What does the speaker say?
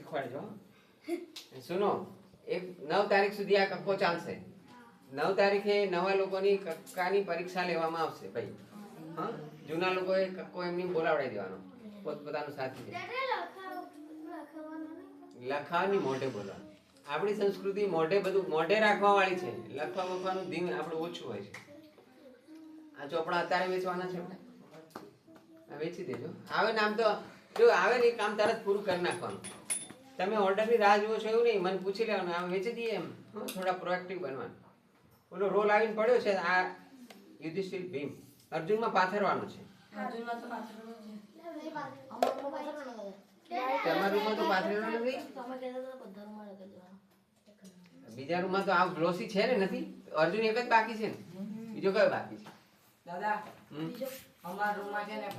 શીખવાડજો સુનો 9 તારીખ સુધી આ કક્કો ચાલશે 9 તારીખે નવા લોકોની કક્કાની પરીક્ષા લેવામાં આવશે ભાઈ હા જૂના લોકોએ કક્કો એમની બોલાવડાવી દેવાનો પોતપોતાનું સાથી લખાવાની મોઢે બોલવાનું આપણી સંસ્કૃતિ મોઢે બધું મોઢે રાખવા વાળી છે લખવા બખવાનું ધીમ આપણું ઓછું હોય છે આ ચોપડા અત્યારે વેચવાના છે વેચી દેજો આવે ને આમ તો જો આવે ને એ કામ તરત પૂરું કરી નાખવાનું તમે ઓર્ડરની રાહ જુઓ છો એવું નહીં મને પૂછી લેવાનું આમ વેચી દઈએ એમ થોડા પ્રોએક્ટિવ બનવાનું ઓલો રોલ આવીને પડ્યો છે આ યુધિષ્ઠિર ભીમ અર્જુનમાં પાથરવાનું છે તમારા રૂમમાં તો પાથરેલું નથી બીજા રૂમમાં તો આ ગ્લોસી છે ને નથી અર્જુન એક જ બાકી છે ને બીજો કયો બાકી છે દાદા અમારા રૂમમાં છે ને